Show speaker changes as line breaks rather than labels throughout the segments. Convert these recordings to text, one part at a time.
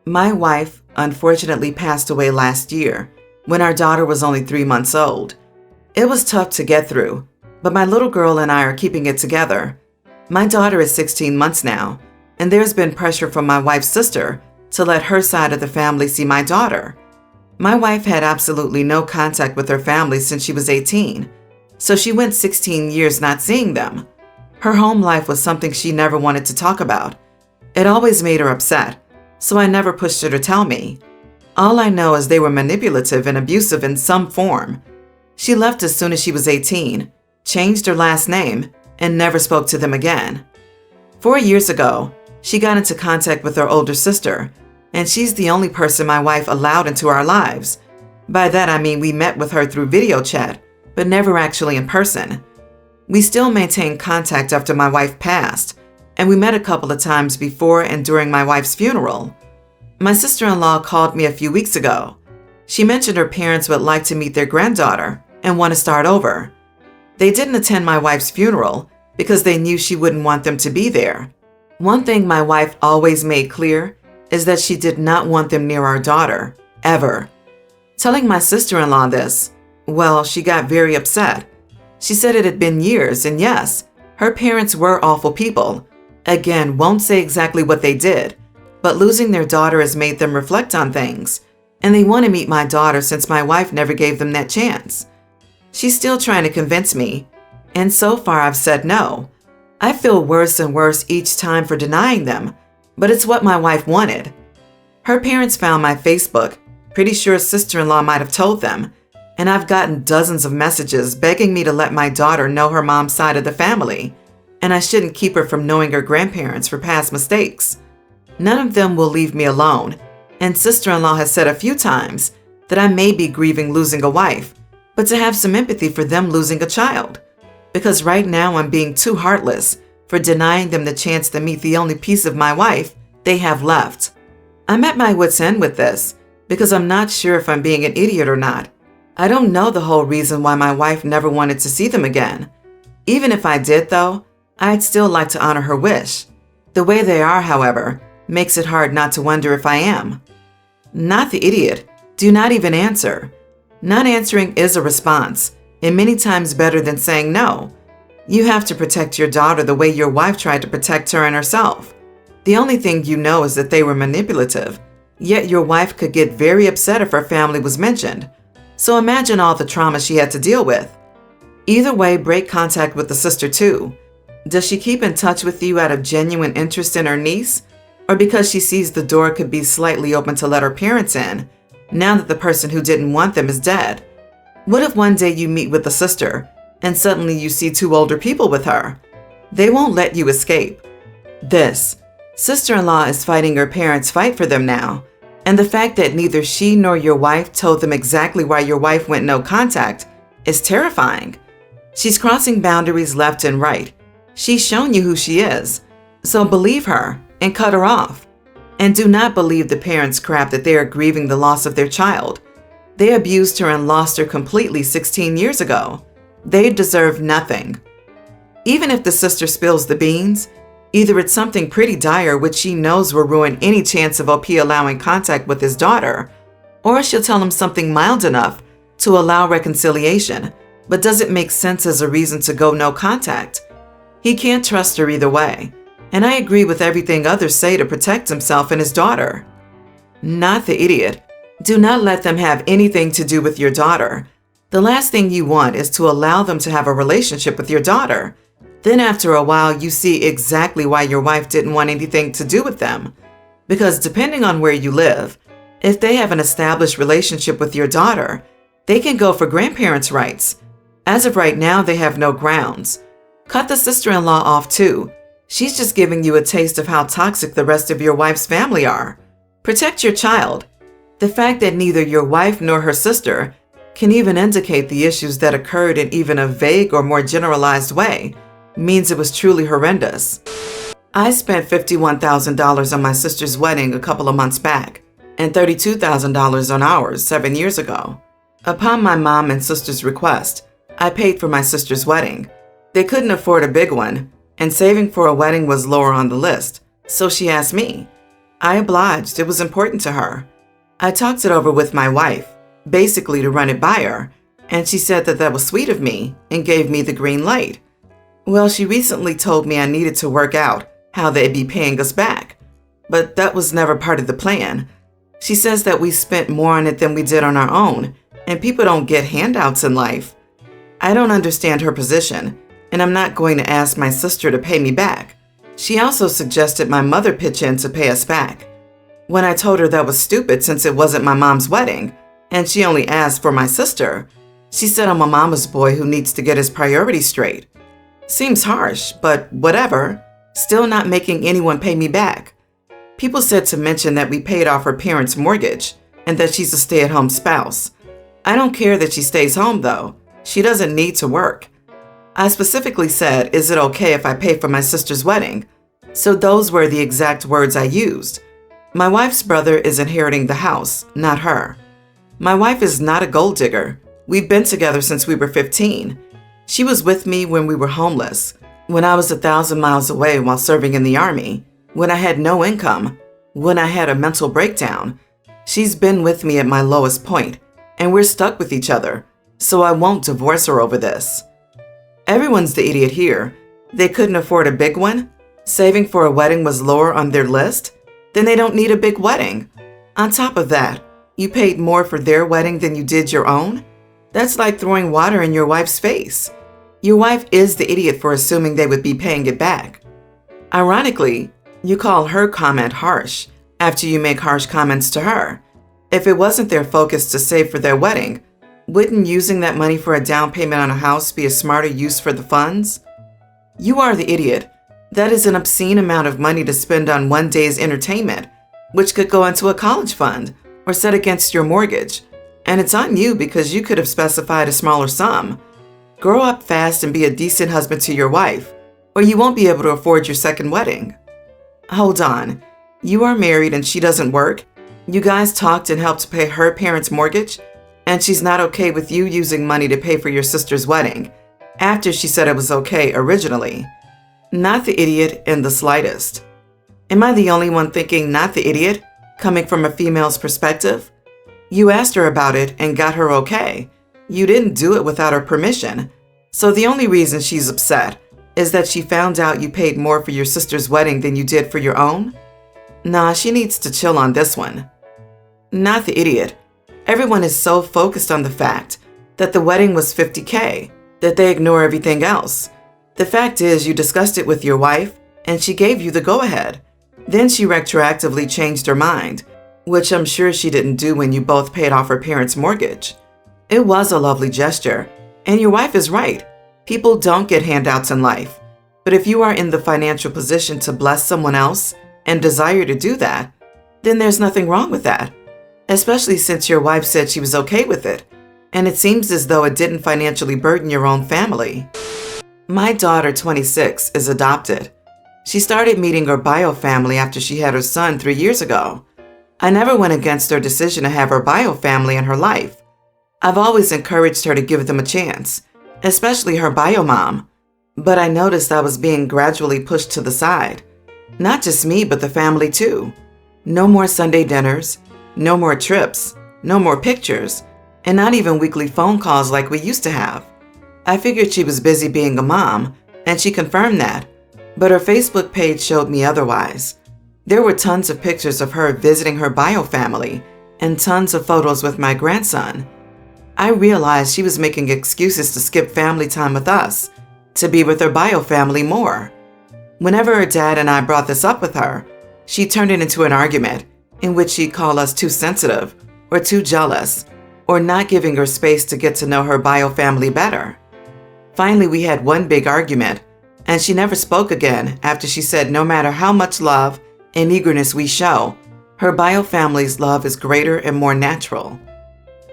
My wife unfortunately passed away last year when our daughter was only 3 months old. It was tough to get through, but my little girl and I are keeping it together. My daughter is 16 months now, and there's been pressure from my wife's sister to let her side of the family see my daughter. My wife had absolutely no contact with her family since she was 18, so she went 16 years not seeing them. Her home life was something she never wanted to talk about. It always made her upset, so I never pushed her to tell me. All I know is they were manipulative and abusive in some form. She left as soon as she was 18, changed her last name, and never spoke to them again. 4 years ago, she got into contact with her older sister, and she's the only person my wife allowed into our lives. By that I mean we met with her through video chat, but never actually in person. We still maintain contact after my wife passed, and we met a couple of times before and during my wife's funeral. My sister-in-law called me a few weeks ago. She mentioned her parents would like to meet their granddaughter and want to start over. They didn't attend my wife's funeral because they knew she wouldn't want them to be there. One thing my wife always made clear is that she did not want them near our daughter, ever. Telling my sister-in-law this, well, she got very upset. She said it had been years, and yes, her parents were awful people. Again, won't say exactly what they did, but losing their daughter has made them reflect on things, and they want to meet my daughter since my wife never gave them that chance. She's still trying to convince me, and so far I've said no. I feel worse and worse each time for denying them, but it's what my wife wanted. Her parents found my Facebook, pretty sure sister-in-law might have told them, and I've gotten dozens of messages begging me to let my daughter know her mom's side of the family, and I shouldn't keep her from knowing her grandparents for past mistakes. None of them will leave me alone, and sister-in-law has said a few times that I may be grieving losing a wife, but to have some empathy for them losing a child. Because right now I'm being too heartless for denying them the chance to meet the only piece of my wife they have left. I'm at my wit's end with this because I'm not sure if I'm being an idiot or not. I don't know the whole reason why my wife never wanted to see them again. Even if I did, though, I'd still like to honor her wish. The way they are, however, makes it hard not to wonder if I am. Not the idiot. Do not even answer. Not answering is a response, and many times better than saying no. You have to protect your daughter the way your wife tried to protect her and herself. The only thing you know is that they were manipulative, yet your wife could get very upset if her family was mentioned. So imagine all the trauma she had to deal with. Either way, break contact with the sister too. Does she keep in touch with you out of genuine interest in her niece, or because she sees the door could be slightly open to let her parents in, now that the person who didn't want them is dead? What if one day you meet with the sister, and suddenly you see two older people with her? They won't let you escape. This sister-in-law is fighting her parents' fight for them now, and the fact that neither she nor your wife told them exactly why your wife went no contact is terrifying. She's crossing boundaries left and right. She's shown you who she is, so believe her and cut her off. And do not believe the parents' crap that they are grieving the loss of their child. They abused her and lost her completely 16 years ago. They deserve nothing. Even if the sister spills the beans, either it's something pretty dire which she knows will ruin any chance of OP allowing contact with his daughter, or she'll tell him something mild enough to allow reconciliation, but doesn't make sense as a reason to go no contact. He can't trust her either way, and I agree with everything others say to protect himself and his daughter. Not the idiot. Do not let them have anything to do with your daughter. The last thing you want is to allow them to have a relationship with your daughter. Then after a while, you see exactly why your wife didn't want anything to do with them. Because depending on where you live, if they have an established relationship with your daughter, they can go for grandparents' rights. As of right now, they have no grounds. Cut the sister-in-law off too. She's just giving you a taste of how toxic the rest of your wife's family are. Protect your child. The fact that neither your wife nor her sister can even indicate the issues that occurred in even a vague or more generalized way means it was truly horrendous. I spent $51,000 on my sister's wedding a couple of months back, and $32,000 on ours 7 years ago. Upon my mom and sister's request, I paid for my sister's wedding. They couldn't afford a big one, and saving for a wedding was lower on the list, so she asked me. I obliged. It was important to her. I talked it over with my wife, basically to run it by her, and she said that was sweet of me and gave me the green light. Well, she recently told me I needed to work out how they'd be paying us back, but that was never part of the plan. She says that we spent more on it than we did on our own, and people don't get handouts in life. I don't understand her position, and I'm not going to ask my sister to pay me back. She also suggested my mother pitch in to pay us back. When I told her that was stupid since it wasn't my mom's wedding, and she only asked for my sister, she said I'm a mama's boy who needs to get his priorities straight. Seems harsh, but whatever. Still not making anyone pay me back. People said to mention that we paid off her parents' mortgage and that she's a stay-at-home spouse. I don't care that she stays home, though. She doesn't need to work. I specifically said, is it okay if I pay for my sister's wedding? So those were the exact words I used. My wife's brother is inheriting the house, not her. My wife is not a gold digger. We've been together since we were 15. She was with me when we were homeless, when I was 1,000 miles away while serving in the Army, when I had no income, when I had a mental breakdown. She's been with me at my lowest point, and we're stuck with each other, so I won't divorce her over this. Everyone's the idiot here. They couldn't afford a big one? Saving for a wedding was lower on their list? Then they don't need a big wedding. On top of that, you paid more for their wedding than you did your own? That's like throwing water in your wife's face. Your wife is the idiot for assuming they would be paying it back. Ironically, you call her comment harsh after you make harsh comments to her. If it wasn't their focus to save for their wedding, wouldn't using that money for a down payment on a house be a smarter use for the funds? You are the idiot. That is an obscene amount of money to spend on one day's entertainment, which could go into a college fund or set against your mortgage. And it's on you because you could have specified a smaller sum. Grow up fast and be a decent husband to your wife, or you won't be able to afford your second wedding. Hold on. You are married and she doesn't work? You guys talked and helped pay her parents' mortgage? And she's not okay with you using money to pay for your sister's wedding, after she said it was okay originally. Not the idiot in the slightest. Am I the only one thinking not the idiot, coming from a female's perspective? You asked her about it and got her okay. You didn't do it without her permission. So the only reason she's upset is that she found out you paid more for your sister's wedding than you did for your own? Nah, she needs to chill on this one. Not the idiot. Everyone is so focused on the fact that the wedding was $50K that they ignore everything else. The fact is you discussed it with your wife and she gave you the go-ahead. Then she retroactively changed her mind, which I'm sure she didn't do when you both paid off her parents' mortgage. It was a lovely gesture, and your wife is right. People don't get handouts in life. But if you are in the financial position to bless someone else and desire to do that, then there's nothing wrong with that, especially since your wife said she was okay with it, and it seems as though it didn't financially burden your own family. My daughter, 26, is adopted. She started meeting her bio family after she had her son 3 years ago. I never went against her decision to have her bio family in her life. I've always encouraged her to give them a chance, especially her bio mom. But I noticed I was being gradually pushed to the side. Not just me, but the family too. No more Sunday dinners, no more trips, no more pictures, and not even weekly phone calls like we used to have. I figured she was busy being a mom, and she confirmed that, but her Facebook page showed me otherwise. There were tons of pictures of her visiting her bio family and tons of photos with my grandson. I realized she was making excuses to skip family time with us, to be with her bio family more. Whenever her dad and I brought this up with her, she turned it into an argument in which she'd call us too sensitive or too jealous or not giving her space to get to know her bio family better. Finally, we had one big argument, and she never spoke again after she said no matter how much love and eagerness we show, her bio family's love is greater and more natural.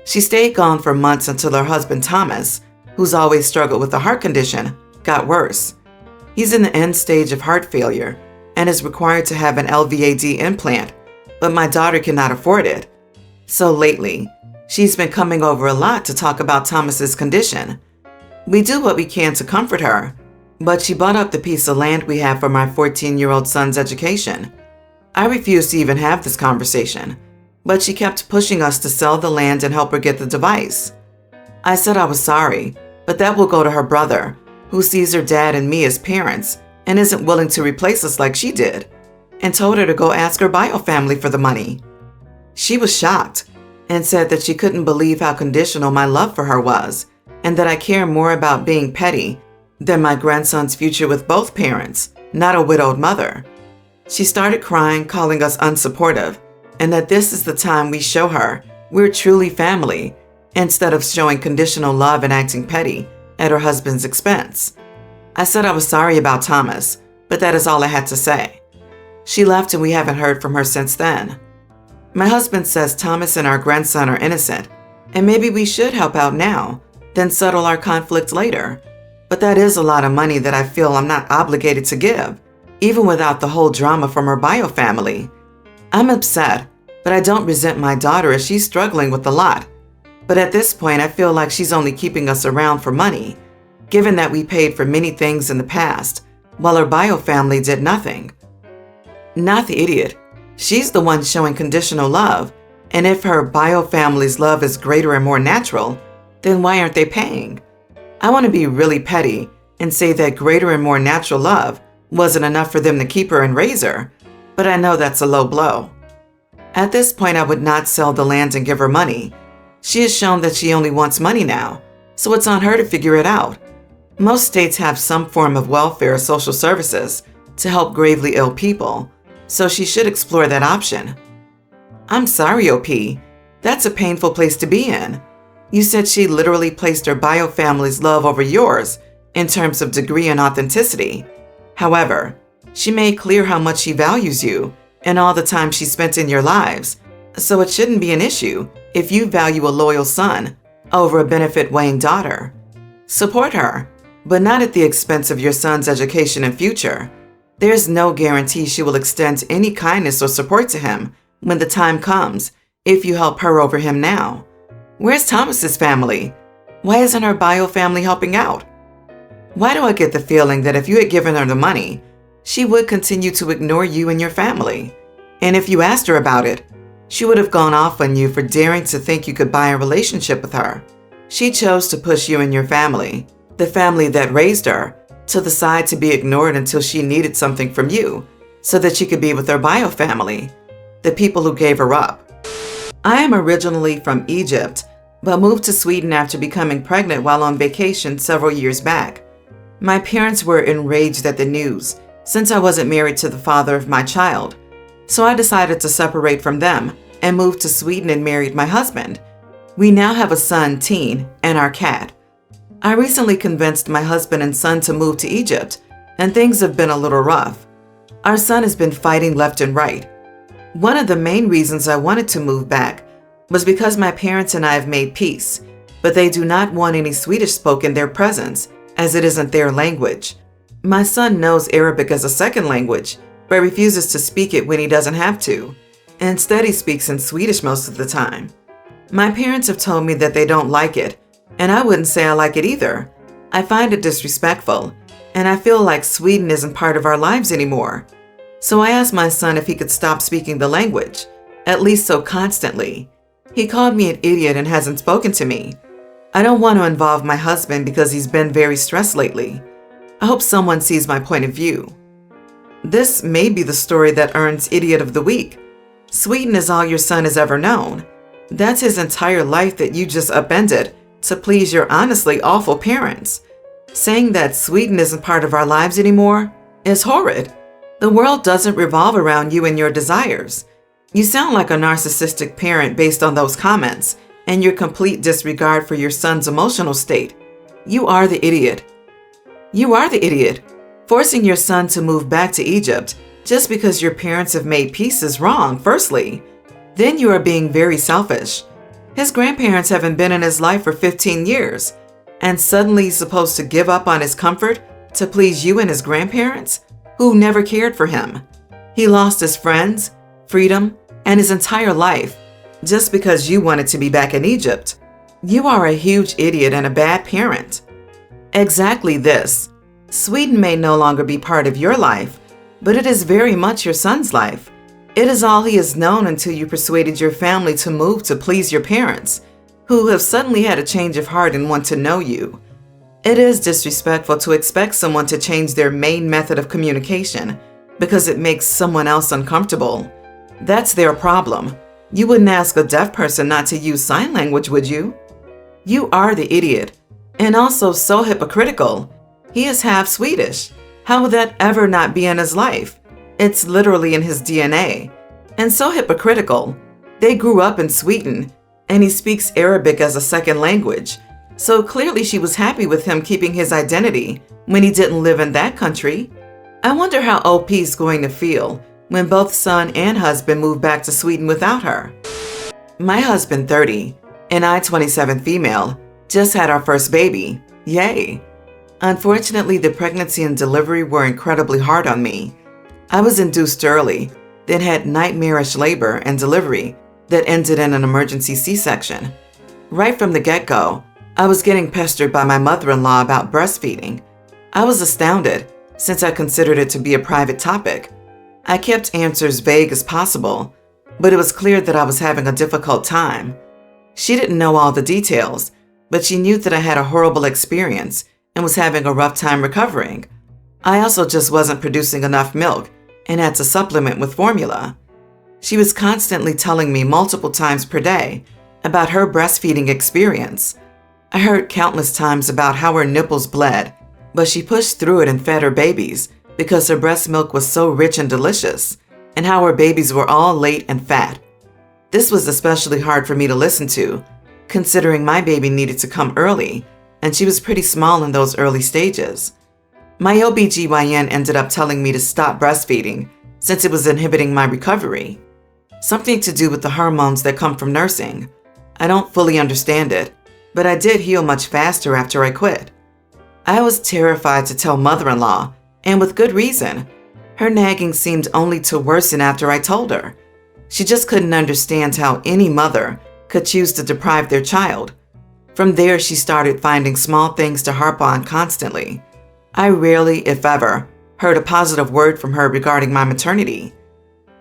She stayed gone for months until her husband Thomas, who's always struggled with a heart condition, got worse. He's in the end stage of heart failure and is required to have an LVAD implant, but my daughter cannot afford it. So lately, she's been coming over a lot to talk about Thomas's condition. We do what we can to comfort her, but she bought up the piece of land we have for my 14-year-old son's education. I refused to even have this conversation, but she kept pushing us to sell the land and help her get the device. I said I was sorry, but that will go to her brother, who sees her dad and me as parents and isn't willing to replace us like she did, and told her to go ask her bio family for the money. She was shocked and said that she couldn't believe how conditional my love for her was, and that I care more about being petty than my grandson's future with both parents, not a widowed mother. She started crying, calling us unsupportive, and that this is the time we show her we're truly family, instead of showing conditional love and acting petty at her husband's expense. I said I was sorry about Thomas, but that is all I had to say. She left and we haven't heard from her since then. My husband says Thomas and our grandson are innocent, and maybe we should help out now, then settle our conflict later. But that is a lot of money that I feel I'm not obligated to give, even without the whole drama from her bio family. I'm upset, but I don't resent my daughter as she's struggling with a lot. But at this point, I feel like she's only keeping us around for money, given that we paid for many things in the past, while her bio family did nothing. Not the idiot. She's the one showing conditional love, and if her bio family's love is greater and more natural, then why aren't they paying? I want to be really petty and say that greater and more natural love wasn't enough for them to keep her and raise her, but I know that's a low blow. At this point, I would not sell the land and give her money. She has shown that she only wants money now, so it's on her to figure it out. Most states have some form of welfare or social services to help gravely ill people, so she should explore that option. I'm sorry, OP. That's a painful place to be in. You said she literally placed her bio family's love over yours in terms of degree and authenticity. However, she made clear how much she values you and all the time she spent in your lives, so it shouldn't be an issue if you value a loyal son over a benefit-weighing daughter. Support her, but not at the expense of your son's education and future. There's no guarantee she will extend any kindness or support to him when the time comes if you help her over him now. Where's Thomas's family? Why isn't her bio family helping out? Why do I get the feeling that if you had given her the money, she would continue to ignore you and your family? And if you asked her about it, she would have gone off on you for daring to think you could buy a relationship with her. She chose to push you and your family, the family that raised her, to the side to be ignored until she needed something from you, so that she could be with her bio family, the people who gave her up. I am originally from Egypt, but moved to Sweden after becoming pregnant while on vacation several years back. My parents were enraged at the news, since I wasn't married to the father of my child, so I decided to separate from them and moved to Sweden and married my husband. We now have a son, Teen, and our cat. I recently convinced my husband and son to move to Egypt, and things have been a little rough. Our son has been fighting left and right. One of the main reasons I wanted to move back was because my parents and I have made peace, but they do not want any Swedish spoken in their presence, as it isn't their language. My son knows Arabic as a second language, but refuses to speak it when he doesn't have to. Instead, he speaks in Swedish most of the time. My parents have told me that they don't like it, and I wouldn't say I like it either. I find it disrespectful, and I feel like Sweden isn't part of our lives anymore. So I asked my son if he could stop speaking the language, at least so constantly. He called me an idiot and hasn't spoken to me. I don't want to involve my husband because he's been very stressed lately. I hope someone sees my point of view. This may be the story that earns Idiot of the Week. Sweden is all your son has ever known. That's his entire life that you just upended to please your honestly awful parents. Saying that Sweden isn't part of our lives anymore is horrid. The world doesn't revolve around you and your desires. You sound like a narcissistic parent based on those comments and your complete disregard for your son's emotional state. You are the idiot. You are the idiot. Forcing your son to move back to Egypt just because your parents have made peace is wrong, firstly. Then you are being very selfish. His grandparents haven't been in his life for 15 years, and suddenly he's supposed to give up on his comfort to please you and his grandparents, who never cared for him. He lost his friends, freedom, and his entire life just because you wanted to be back in Egypt. You are a huge idiot and a bad parent. Exactly this. Sweden may no longer be part of your life, but it is very much your son's life. It is all he has known until you persuaded your family to move to please your parents, who have suddenly had a change of heart and want to know you. It is disrespectful to expect someone to change their main method of communication because it makes someone else uncomfortable. That's their problem. You wouldn't ask a deaf person not to use sign language, would you? You are the idiot, and also so hypocritical. He is half Swedish. How would that ever not be in his life? It's literally in his DNA. And so hypocritical. They grew up in Sweden, and he speaks Arabic as a second language. So clearly she was happy with him keeping his identity when he didn't live in that country. I wonder how OP is going to feel when both son and husband move back to Sweden without her. My husband, 30, and I, 27 female, just had our first baby. Yay! Unfortunately, the pregnancy and delivery were incredibly hard on me. I was induced early, then had nightmarish labor and delivery that ended in an emergency C-section. Right from the get-go, I was getting pestered by my mother-in-law about breastfeeding. I was astounded, since I considered it to be a private topic. I kept answers vague as possible, but it was clear that I was having a difficult time. She didn't know all the details, but she knew that I had a horrible experience and was having a rough time recovering. I also just wasn't producing enough milk and had to supplement with formula. She was constantly telling me multiple times per day about her breastfeeding experience. I heard countless times about how her nipples bled, but she pushed through it and fed her babies because her breast milk was so rich and delicious, and how her babies were all late and fat. This was especially hard for me to listen to, considering my baby needed to come early, and she was pretty small in those early stages. My OBGYN ended up telling me to stop breastfeeding since it was inhibiting my recovery. Something to do with the hormones that come from nursing. I don't fully understand it, but I did heal much faster after I quit. I was terrified to tell mother-in-law, and with good reason. Her nagging seemed only to worsen after I told her. She just couldn't understand how any mother could choose to deprive their child. From there, she started finding small things to harp on constantly. I rarely, if ever, heard a positive word from her regarding my maternity.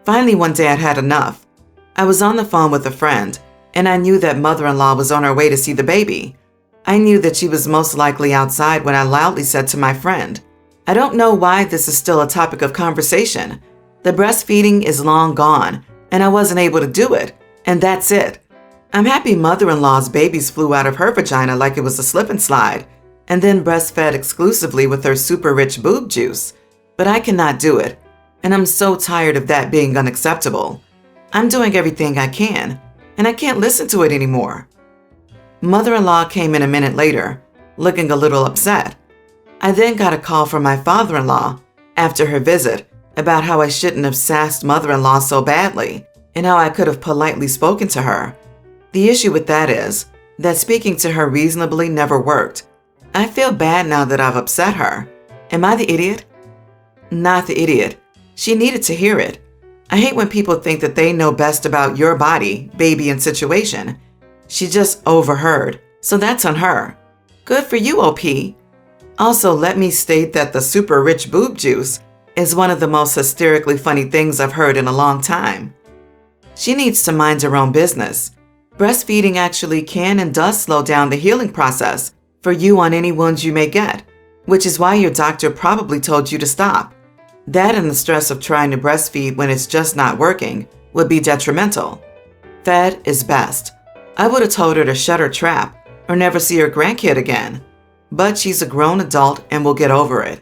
Finally, one day I'd had enough. I was on the phone with a friend, and I knew that mother-in-law was on her way to see the baby. I knew that she was most likely outside when I loudly said to my friend, "I don't know why this is still a topic of conversation. The breastfeeding is long gone, and I wasn't able to do it, and that's it. I'm happy mother-in-law's babies flew out of her vagina like it was a slip and slide, and then breastfed exclusively with her super rich boob juice, but I cannot do it, and I'm so tired of that being unacceptable. I'm doing everything I can, and I can't listen to it anymore." Mother-in-law came in a minute later, looking a little upset. I then got a call from my father-in-law after her visit about how I shouldn't have sassed mother-in-law so badly and how I could have politely spoken to her. The issue with that is that speaking to her reasonably never worked. I feel bad now that I've upset her. Am I the idiot? Not the idiot. She needed to hear it. I hate when people think that they know best about your body, baby, and situation. She just overheard, so that's on her. Good for you, OP. Also, let me state that the super rich boob juice is one of the most hysterically funny things I've heard in a long time. She needs to mind her own business. Breastfeeding actually can and does slow down the healing process for you on any wounds you may get, which is why your doctor probably told you to stop. That and the stress of trying to breastfeed when it's just not working would be detrimental. Fed is best. I would have told her to shut her trap or never see her grandkid again. But she's a grown adult and will get over it.